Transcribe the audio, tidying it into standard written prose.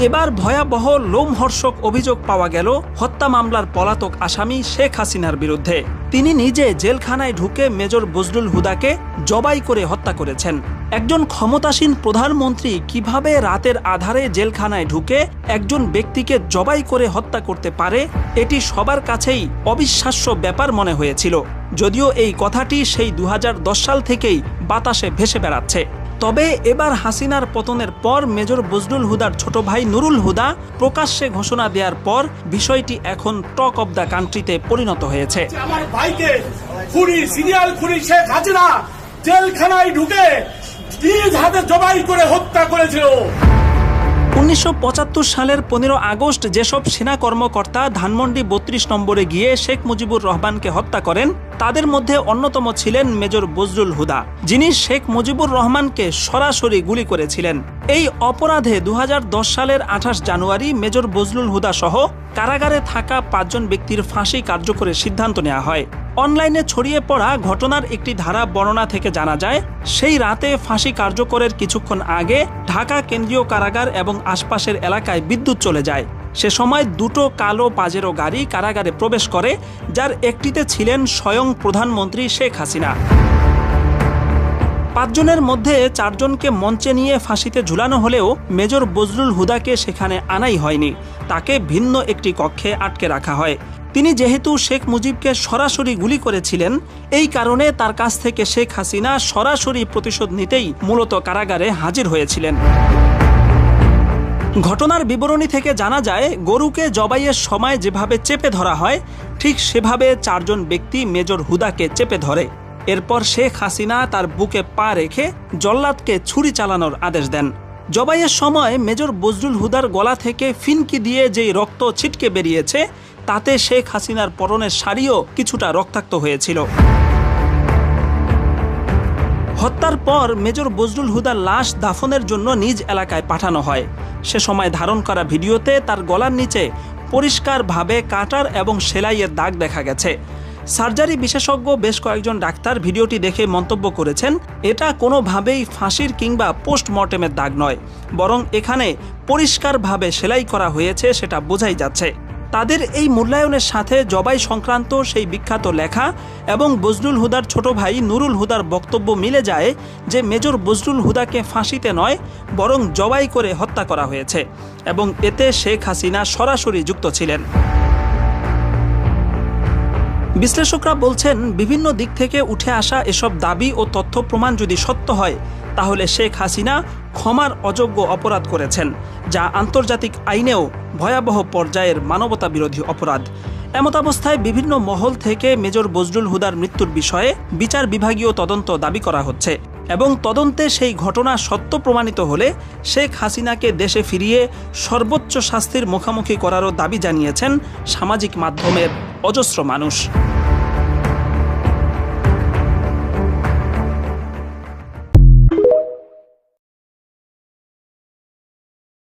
এবার ভয়াবহ লোমহর্ষক অভিযোগ পাওয়া গেল হত্যা মামলার পলাতক আসামি শেখ হাসিনার বিরুদ্ধে। তিনি নিজে জেলখানায় ঢুকে মেজর বজলুল হুদাকে জবাই করে হত্যা করেছেন। একজন ক্ষমতাসীন প্রধানমন্ত্রী কিভাবে রাতের আধারে জেলখানায় ঢুকে একজন ব্যক্তিকে জবাই করে হত্যা করতে পারে, এটি সবার কাছেই অবিশ্বাস্য ব্যাপার মনে হয়েছিল। যদিও এই কথাটি সেই 2010 সাল থেকেই বাতাসে ভেসে বেড়াচ্ছে। তবে এবার হাসিনার পতনের পর মেজর বজলুল হুদার ছোট ভাই নুরুল হুদা প্রকাশ্যে ঘোষণা দেওয়ার পর বিষয়টি এখন টক অব দ্য কান্ট্রিতে পরিণত হয়েছে। আমার ভাইকে খুনি, সিরিয়াল খুনি শেখ হাসিনা জেলখানায় ঢুকে নিজ হাতে জবাই করে হত্যা করেছিল। 1975 সালের 15 আগস্ট যেসব সেনা কর্মকর্তা ধানমন্ডি 32 নম্বরে গিয়ে শেখ মুজিবুর রহমানকে হত্যা করেন, তাদের মধ্যে অন্যতম ছিলেন মেজর বজলুল হুদা, যিনি শেখ মুজিবুর রহমানকে সরাসরি গুলি করেছিলেন। এই অপরাধে 2010 সালের 28 জানুয়ারি মেজর বজলুল হুদা সহ কারাগারে থাকা 5 জন ব্যক্তির ফাঁসি কার্যকরের সিদ্ধান্ত নেওয়া হয়। অনলাইনে ছড়িয়ে পড়া ঘটনার একটি ধারা বর্ণনা থেকে জানা যায়, সেই রাতে ফাঁসি কার্যকরের কিছুক্ষণ আগে ঢাকা কেন্দ্রীয় কারাগার এবং আশপাশের এলাকায় বিদ্যুৎ চলে যায়। সে সময় দুটো কালো পাজেরো গাড়ি কারাগারে প্রবেশ করে, যার একটিতে ছিলেন স্বয়ং প্রধানমন্ত্রী শেখ হাসিনা। 5 জনের মধ্যে 4 জনকে মঞ্চে নিয়ে ফাঁসিতে ঝুলানো হলেও মেজর বজলুল হুদাকে সেখানে আনাই হয়নি। তাকে ভিন্ন একটি কক্ষে আটকে রাখা হয়। তিনি যেহেতু শেখ মুজিবকে সরাসরি গুলি করেছিলেন, এই কারণে তার কাছ থেকে শেখ হাসিনা সরাসরি প্রতিশোধ নিতেই মূলত কারাগারে হাজির হয়েছিলেন। ঘটনার বিবরণী থেকে জানা যায়, গরুকে জবাইয়ের সময় যেভাবে চেপে ধরা হয়, ঠিক সেভাবে 4 জন ব্যক্তি মেজর হুদাকে চেপে ধরে। এরপর শেখ হাসিনা তার বুকে পা রেখে জল্লাদকে ছুরি চালানোর আদেশ দেন। জবাইয়ের সময় মেজর বজলুল হুদার গলা থেকে ফিনকি দিয়ে যেই রক্ত ছিটকে বেরিয়েছে, তাতে শেখ হাসিনার পরনের শাড়িও কিছুটা রক্তাক্ত হয়েছিল। হত্যার পর মেজর বজলুল হুদার লাশ দাফনের জন্য নিজ এলাকায় পাঠানো হয়। সে সময় ধারণ করা ভিডিওতে তার গলার নিচে পরিষ্কারভাবে কাটার এবং সেলাইয়ের দাগ দেখা গেছে। সার্জারি বিশেষজ্ঞ বেশ কয়েকজন ডাক্তার ভিডিওটি দেখে মন্তব্য করেছেন, এটা কোনোভাবেই ফাঁসির কিংবা পোস্টমর্টেমের দাগ নয়, বরং এখানে পরিষ্কারভাবে সেলাই করা হয়েছে, সেটা বোঝাই যাচ্ছে। তাদের এই মূল্যায়নের সাথে জবাই সংক্রান্ত সেই বিখ্যাত লেখা এবং বজলুল হুদার ছোট ভাই নুরুল হুদার বক্তব্য মিলে যায় যে মেজর বজলুল হুদাকে ফাঁসিতে নয়, বরং জবাই করে হত্যা করা হয়েছে এবং এতে শেখ হাসিনা সরাসরি যুক্ত ছিলেন। বিশ্লেষকরা বলছেন, বিভিন্ন দিক থেকে উঠে আসা এসব দাবি ও তথ্য প্রমাণ যদি সত্য হয়, তাহলে শেখ হাসিনা ক্ষমার অযোগ্য অপরাধ করেছেন, যা আন্তর্জাতিক আইনেও ভয়াবহ পর্যায়ের মানবতা বিরোধী অপরাধ। এমতাবস্থায় বিভিন্ন মহল থেকে মেজর বজলুল হুদার মৃত্যুর বিষয়ে বিচার বিভাগীয় তদন্ত দাবি করা হচ্ছে এবং তদন্তে সেই ঘটনা সত্য প্রমাণিত হলে শেখ হাসিনাকে দেশে ফিরিয়ে সর্বোচ্চ শাস্তির মুখোমুখি করারও দাবি জানিয়েছেন সামাজিক মাধ্যমের অজস্র মানুষ।